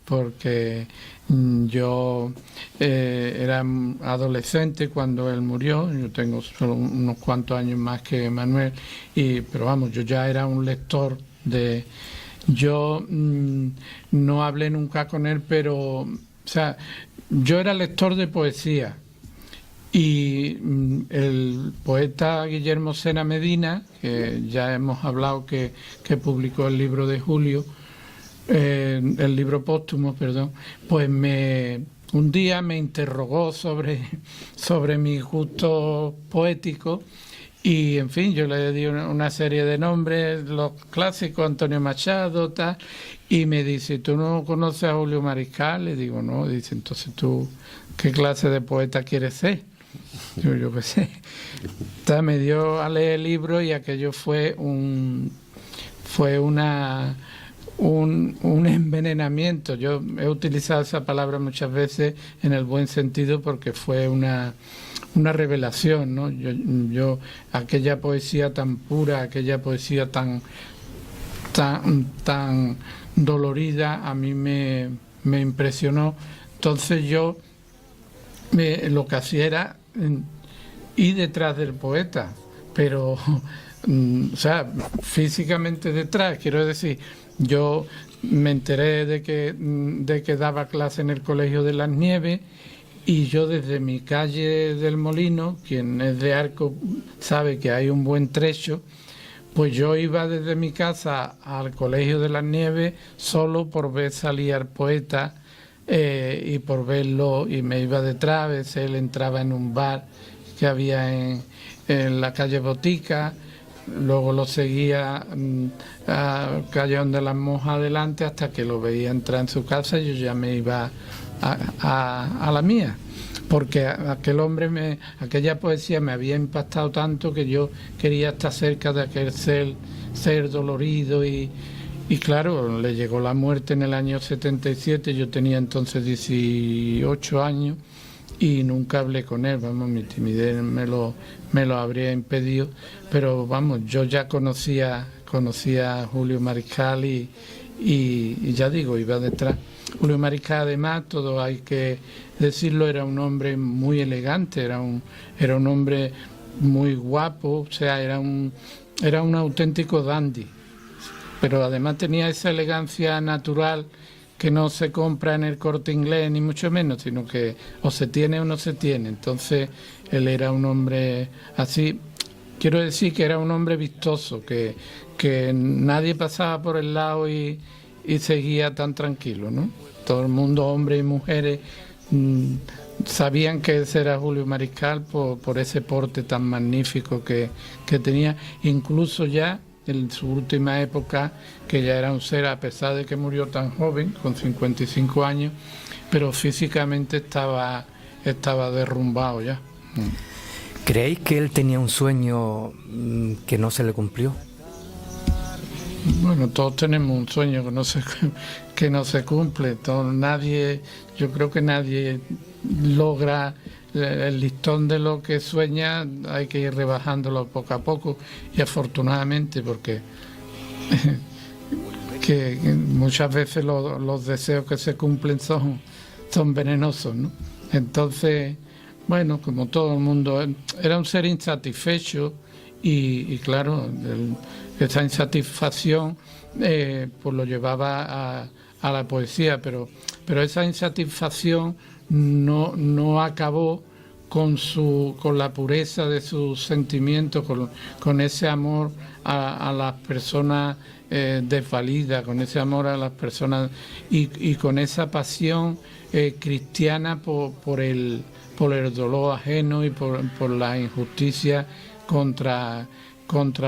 porque yo era adolescente cuando él murió. Yo tengo solo unos cuantos años más que Manuel, pero vamos, yo ya era un lector de... Yo no hablé nunca con él, pero, o sea, yo era lector de poesía. Y el poeta Guillermo Sena Medina, que ya hemos hablado que publicó el libro de Julio, el libro póstumo, perdón, pues un día me interrogó sobre mis gustos poéticos y, en fin, yo le di una serie de nombres, los clásicos, Antonio Machado, tal, y me dice, ¿tú no conoces a Julio Mariscal? Le digo, no. Dice, entonces tú, ¿qué clase de poeta quieres ser? Yo qué sé. Entonces me dio a leer el libro y aquello fue un envenenamiento. Yo he utilizado esa palabra muchas veces en el buen sentido porque fue una revelación, ¿no? Yo aquella poesía tan pura, aquella poesía tan dolorida, a mí me impresionó. Entonces yo lo que hacía era ir detrás del poeta, pero o sea, físicamente detrás, quiero decir. Yo me enteré de que daba clase en el Colegio de las Nieves y yo desde mi calle del Molino, quien es de Arco sabe que hay un buen trecho, pues yo iba desde mi casa al Colegio de las Nieves solo por ver salir al poeta y por verlo, y me iba detrás. A veces él entraba en un bar que había en la calle Botica. Luego lo seguía a Callejón de las Monjas adelante hasta que lo veía entrar en su casa y yo ya me iba a la mía, porque aquella poesía me había impactado tanto que yo quería estar cerca de aquel ser dolorido y claro, le llegó la muerte en el año 77, yo tenía entonces 18 años y nunca hablé con él, vamos, mi timidez me lo habría impedido, pero vamos, yo ya conocía a Julio Mariscal y ya digo, iba detrás. Julio Mariscal, además, todo hay que decirlo, era un hombre muy elegante, era un hombre muy guapo, o sea, era un auténtico dandy, pero además tenía esa elegancia natural que no se compra en el Corte Inglés ni mucho menos, sino que o se tiene o no se tiene. Entonces él era un hombre así, quiero decir que era un hombre vistoso, que nadie pasaba por el lado y seguía tan tranquilo, ¿no? Todo el mundo, hombres y mujeres, sabían que ese era Julio Mariscal por ese porte tan magnífico que tenía, incluso ya en su última época, que ya era un ser, a pesar de que murió tan joven, con 55 años, pero físicamente estaba derrumbado ya. ¿Creéis que él tenía un sueño que no se le cumplió? Bueno, todos tenemos un sueño que no se cumple. Yo creo que nadie logra el listón de lo que sueña, hay que ir rebajándolo poco a poco, y afortunadamente, porque que muchas veces los deseos que se cumplen son venenosos, ¿no? Entonces, bueno, como todo el mundo, era un ser insatisfecho y claro, esa insatisfacción pues lo llevaba a a la poesía, pero esa insatisfacción no acabó con la pureza de sus sentimientos, con ese amor a las personas desvalidas, con ese amor a las personas y con esa pasión cristiana por el dolor ajeno y por la injusticia contra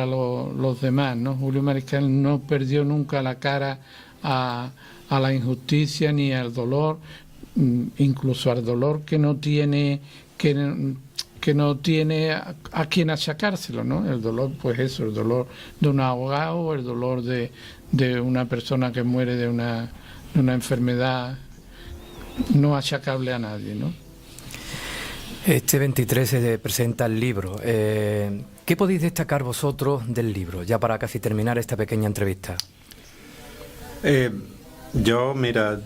los demás, ¿no? Julio Mariscal no perdió nunca la cara a la injusticia ni al dolor, incluso al dolor que no tiene a quien achacárselo, ¿no? El dolor, pues eso, el dolor de un ahogado, el dolor de una persona que muere de una enfermedad no achacable a nadie, ¿no? Este 23 se presenta el libro. ¿Qué podéis destacar vosotros del libro, ya para casi terminar esta pequeña entrevista? Yo, mira,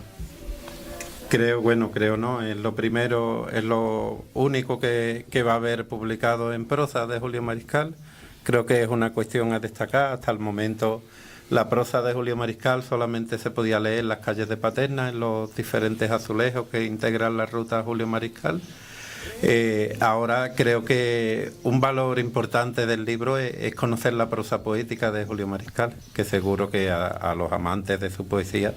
creo no, es lo primero, es lo único que va a haber publicado en prosa de Julio Mariscal. Creo que es una cuestión a destacar. Hasta el momento la prosa de Julio Mariscal solamente se podía leer en las calles de Paterna, en los diferentes azulejos que integran la ruta Julio Mariscal. Ahora creo que un valor importante del libro es conocer la prosa poética de Julio Mariscal, que seguro que a los amantes de su poesía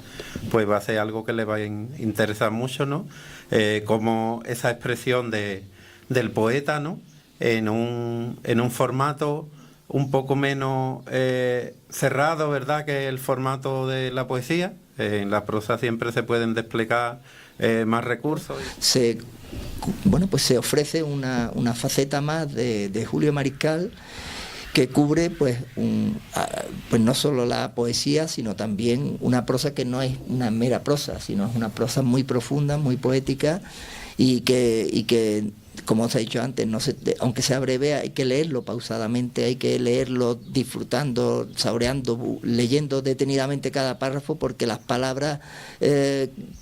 pues va a ser algo que les va a interesar mucho, ¿no? Como esa expresión del poeta, ¿no? En un formato un poco menos cerrado, ¿verdad?, que el formato de la poesía. En la prosa siempre se pueden desplegar más recursos. Pues se ofrece una faceta más de Julio Mariscal, que cubre pues no solo la poesía, sino también una prosa que no es una mera prosa, sino es una prosa muy profunda, muy poética, y que como os he dicho antes, aunque sea breve, hay que leerlo pausadamente, hay que leerlo disfrutando, saboreando, leyendo detenidamente cada párrafo, porque las palabras,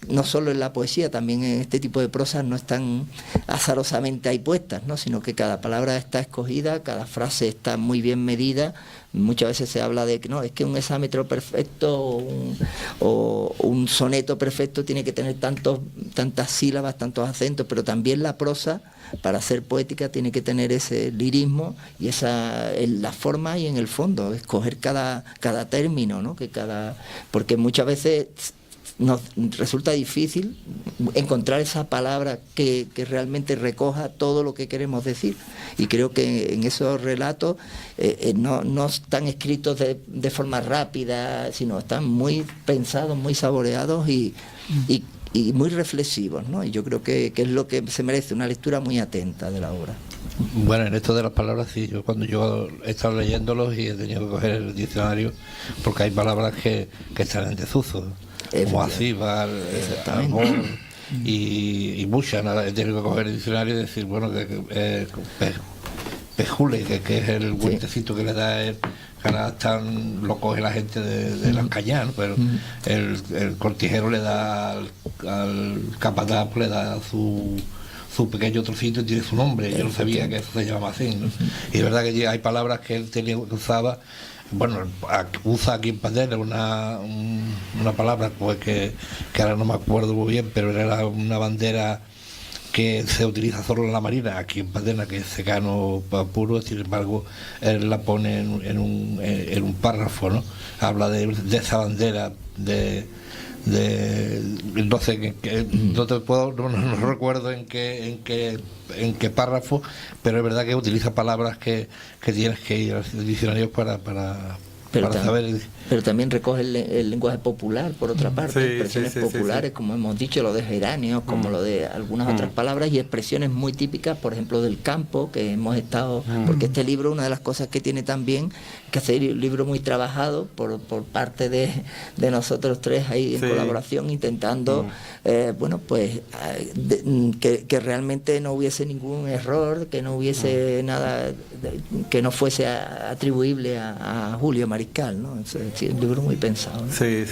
no solo en la poesía, también en este tipo de prosas, no están azarosamente ahí puestas, ¿no? Sino que cada palabra está escogida, cada frase está muy bien medida. Muchas veces se habla de que no, es que un hexámetro perfecto o un soneto perfecto tiene que tener tantas sílabas, tantos acentos, pero también la prosa, para ser poética, tiene que tener ese lirismo y en la forma y en el fondo, escoger cada término, ¿no? Porque muchas veces nos resulta difícil encontrar esa palabra que realmente recoja todo lo que queremos decir, y creo que en esos relatos no están escritos de forma rápida, sino están muy pensados, muy saboreados y muy reflexivos, ¿no? Y yo creo que es lo que se merece, una lectura muy atenta de la obra. Bueno, en esto de las palabras, sí, cuando yo he estado leyéndolos y he tenido que coger el diccionario, porque hay palabras que están en desuso, como acíbar, amor y muchas. He tenido que coger el diccionario y decir, bueno, que pejule, que es el vueltecito que le da él. Ahora lo coge la gente de las cañas, ¿no? Pero el cortijero le da al capataz, le da su pequeño trocito y tiene su nombre. Yo no sabía que eso se llamaba así, ¿no? Y es verdad que hay palabras que él usaba. Bueno, usa aquí en Paterna una palabra pues que ahora no me acuerdo muy bien, pero era una bandera que se utiliza solo en la Marina, aquí en Paterna, que es secano puro. Sin embargo, él la pone en un párrafo, ¿no? Habla de esa bandera, no sé, no recuerdo en qué párrafo, pero es verdad que utiliza palabras que tienes que ir al diccionario para saber. Pero también recoge el lenguaje popular, por otra parte, expresiones populares, como hemos dicho, lo de geráneos, como lo de algunas otras palabras, y expresiones muy típicas, por ejemplo, del campo, que hemos estado, porque este libro, una de las cosas que tiene también, que hacer un libro muy trabajado por parte de nosotros tres ahí en colaboración, intentando, que realmente no hubiese ningún error, que no hubiese nada, que no fuese atribuible a Julio Mariscal, ¿no? Sí, un libro muy pensado, ¿no? Sí.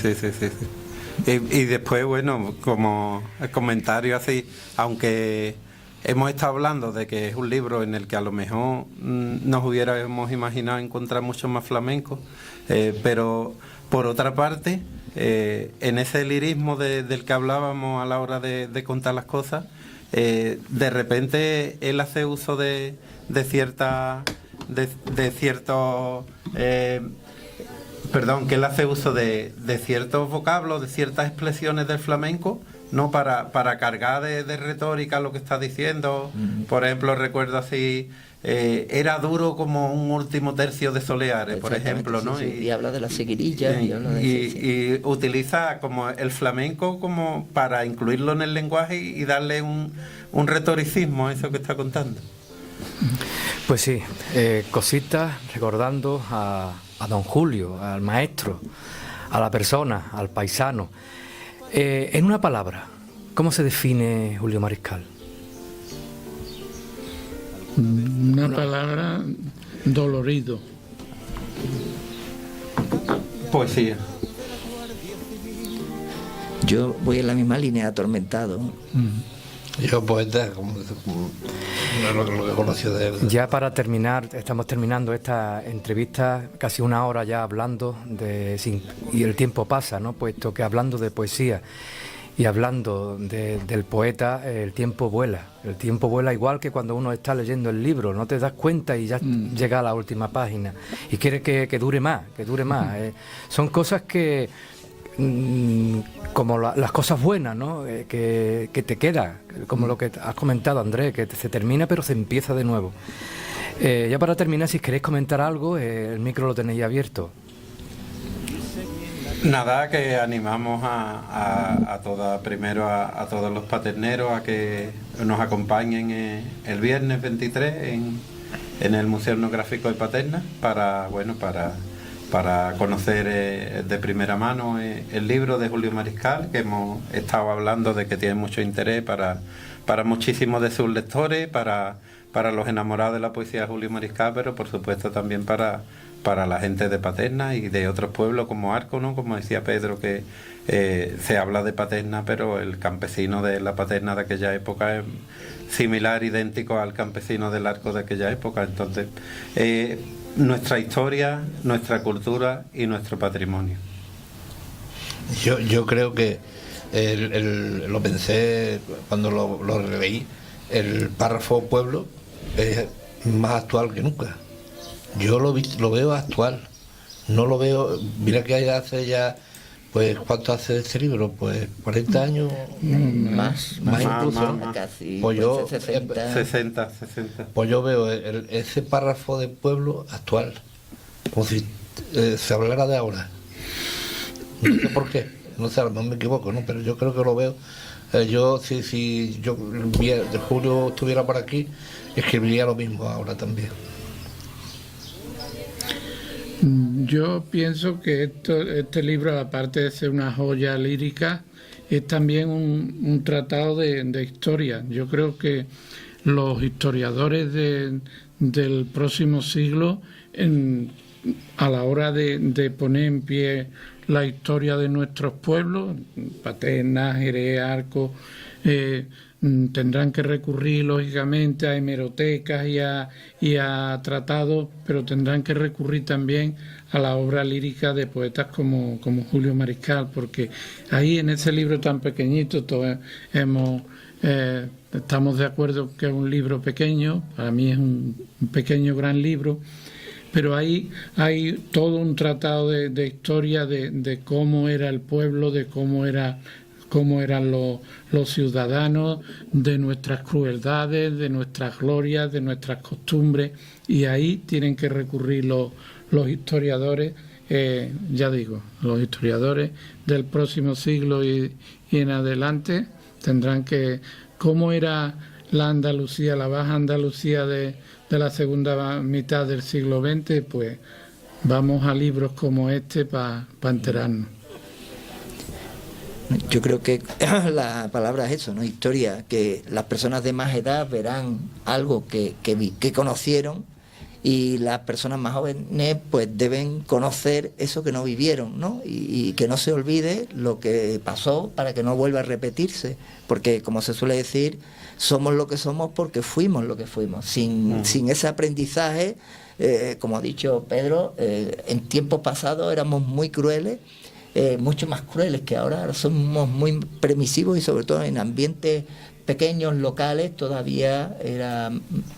Y después, bueno, como el comentario así, aunque hemos estado hablando de que es un libro en el que a lo mejor nos hubiéramos imaginado encontrar mucho más flamenco, pero por otra parte, en ese lirismo del que hablábamos a la hora de contar las cosas, de repente él hace uso de ciertos vocablos, de ciertas expresiones del flamenco, ¿no? Para cargar de retórica lo que está diciendo. Por ejemplo, recuerdo así, era duro como un último tercio de Soleares, por ejemplo, ¿no? Sí, y habla de la seguirilla y utiliza como el flamenco como para incluirlo en el lenguaje y darle un retoricismo a eso que está contando. Pues sí, cositas recordando a don Julio, al maestro, a la persona, al paisano. En una palabra, ¿cómo se define Julio Mariscal? Una palabra: dolorido. Poesía. Yo voy en la misma línea, atormentado. Yo poeta, como lo que conoció de él. Ya para terminar, estamos terminando esta entrevista, casi una hora ya hablando y el tiempo pasa, ¿no? Puesto que hablando de poesía y hablando del poeta, el tiempo vuela. El tiempo vuela igual que cuando uno está leyendo el libro, no te das cuenta y ya llega a la última página y quieres que dure más, Son cosas que, como las cosas buenas, ¿no? Que te queda, como lo que has comentado, Andrés, que se termina pero se empieza de nuevo. Ya para terminar, si queréis comentar algo, el micro lo tenéis abierto. Nada, que animamos primero a todos los paterneros a que nos acompañen el viernes 23 en el Museo Etnográfico de Paterna para conocer de primera mano el libro de Julio Mariscal, que hemos estado hablando de que tiene mucho interés para muchísimos de sus lectores, para los enamorados de la poesía de Julio Mariscal, pero por supuesto también para la gente de Paterna y de otros pueblos como Arco, ¿no? Como decía Pedro, que se habla de Paterna, pero el campesino de la Paterna de aquella época es similar, idéntico al campesino del Arco de aquella época. Entonces, nuestra historia, nuestra cultura y nuestro patrimonio. Yo creo que lo pensé cuando lo releí, el párrafo pueblo es más actual que nunca. Yo lo veo actual, no lo veo. Mira que hace ya, pues, ¿cuánto hace este libro? Pues 40 años, más incluso, más. casi Pues yo, 60. Pues yo veo ese párrafo de pueblo actual, como si se hablara de ahora. No sé por qué, no sé, no me equivoco, ¿no? Pero yo creo que lo veo. Yo, si yo de Julio estuviera por aquí, escribiría lo mismo ahora también. Yo pienso que este libro, aparte de ser una joya lírica, es también un tratado de historia. Yo creo que los historiadores del próximo siglo, a la hora de poner en pie la historia de nuestros pueblos, Paterna, Jerez, Arco, tendrán que recurrir lógicamente a hemerotecas y a tratados, pero tendrán que recurrir también a la obra lírica de poetas como Julio Mariscal, porque ahí en ese libro tan pequeñito todos estamos de acuerdo que es un libro pequeño, para mí es un pequeño gran libro, pero ahí hay todo un tratado de historia de cómo era el pueblo, de cómo eran los ciudadanos, de nuestras crueldades, de nuestras glorias, de nuestras costumbres, y ahí tienen que recurrir los historiadores, ya digo, los historiadores del próximo siglo y en adelante tendrán que, cómo era la Andalucía, la Baja Andalucía de la segunda mitad del siglo XX, pues vamos a libros como este para enterarnos. Yo creo que la palabra es eso, ¿no? Historia, que las personas de más edad verán algo que conocieron, y las personas más jóvenes pues deben conocer eso que no vivieron, ¿no? Y que no se olvide lo que pasó para que no vuelva a repetirse, porque como se suele decir, somos lo que somos porque fuimos lo que fuimos. Sin ese aprendizaje, como ha dicho Pedro, en tiempos pasados éramos muy crueles, mucho más crueles que ahora. Ahora somos muy permisivos y sobre todo en ambientes pequeños, locales, todavía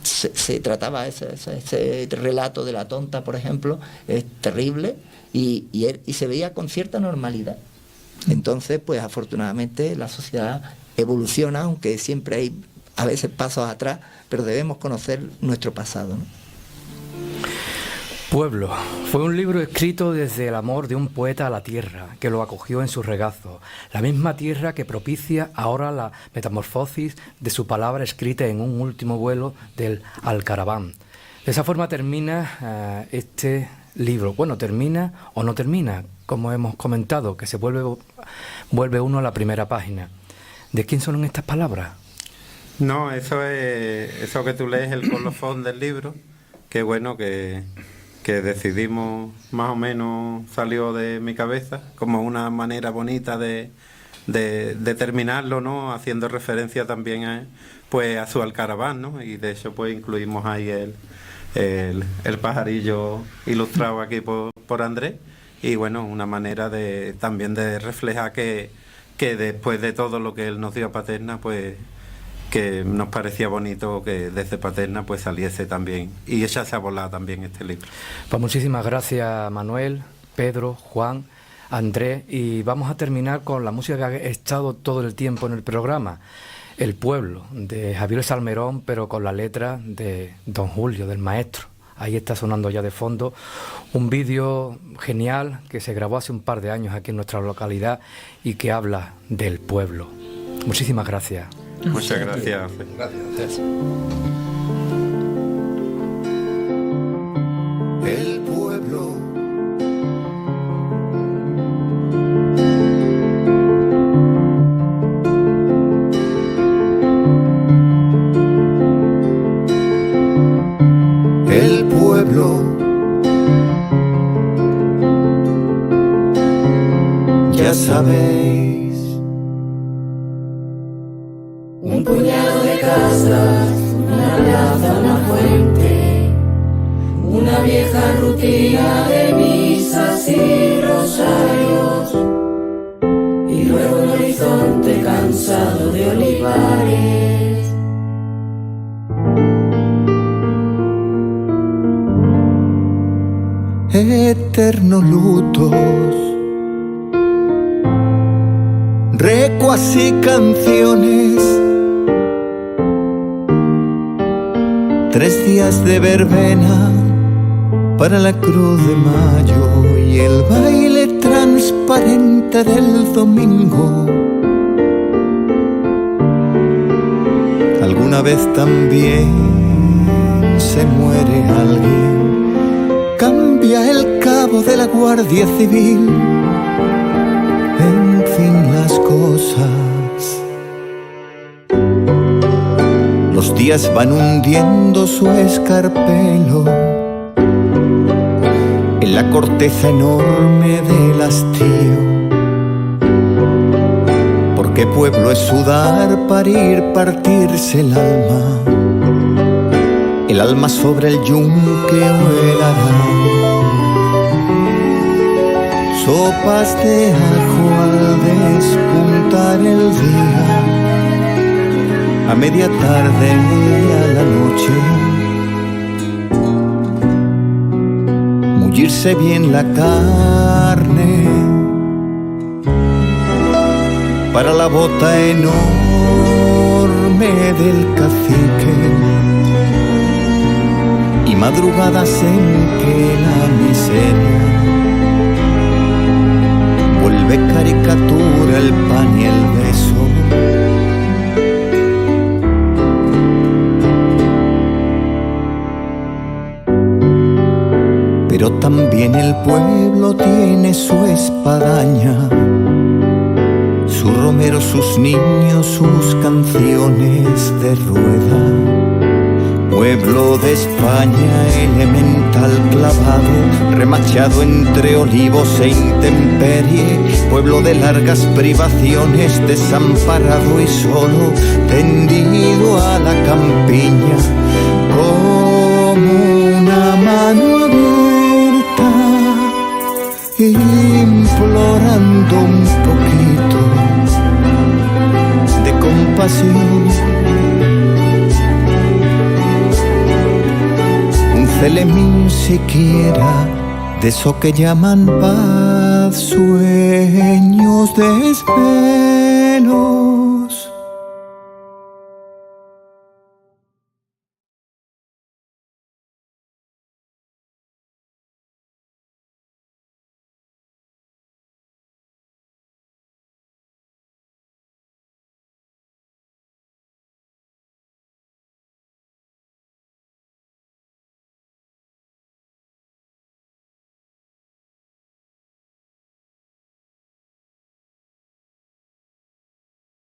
se trataba ese relato de la tonta, por ejemplo, es terrible y se veía con cierta normalidad. Entonces, pues afortunadamente la sociedad evoluciona, aunque siempre hay a veces pasos atrás, pero debemos conocer nuestro pasado, ¿no? Pueblo fue un libro escrito desde el amor de un poeta a la tierra, que lo acogió en su regazo, la misma tierra que propicia ahora la metamorfosis de su palabra escrita en un último vuelo del Alcaraván. De esa forma termina este libro. Bueno, termina o no termina, como hemos comentado, que se vuelve uno a la primera página. ¿De quién son estas palabras? No, eso que tú lees, el colofón del libro, que bueno, que decidimos, más o menos salió de mi cabeza como una manera bonita de terminarlo, ¿no? Haciendo referencia también a su Alcaraván, ¿no? Y de hecho pues incluimos ahí el pajarillo ilustrado aquí por Andrés, y bueno, una manera también de reflejar que después de todo lo que él nos dio a Paterna, pues que nos parecía bonito que desde Paterna pues saliese también y echase a volar también este libro. Pues muchísimas gracias, Manuel, Pedro, Juan, Andrés, y vamos a terminar con la música que ha estado todo el tiempo en el programa, El Pueblo, de Javier Salmerón, pero con la letra de Don Julio, del maestro. Ahí está sonando ya de fondo un vídeo genial que se grabó hace un par de años aquí en nuestra localidad y que habla del pueblo. Muchísimas gracias. Muchas gracias. Gracias. El pueblo. El pueblo. Ya sabéis. Un puñado de casas, una plaza, una fuente, una vieja rutina de misas y rosarios, y luego un horizonte cansado de olivares. Eternos lutos, recuas y canciones. 3 días de verbena para la Cruz de Mayo y el baile transparente del domingo. Alguna vez también se muere alguien, cambia el cabo de la Guardia Civil, en fin las cosas. Los días van hundiendo su escarpelo en la corteza enorme del hastío. Porque pueblo es sudar, parir, partirse el alma sobre el yunque o el arao. Sopas de ajo al despuntar el día, a media tarde y a la noche, mullirse bien la carne para la bota enorme del cacique, y madrugadas en que la miseria vuelve caricatura el pan y el beso. Pero también el pueblo tiene su espadaña, su romero, sus niños, sus canciones de rueda. Pueblo de España, elemental clavado, remachado entre olivos e intemperie. Pueblo de largas privaciones, desamparado y solo, tendido a la campiña, como una mano abierta implorando un poquito de compasión. Un celemín siquiera de eso que llaman paz, sueños de espera.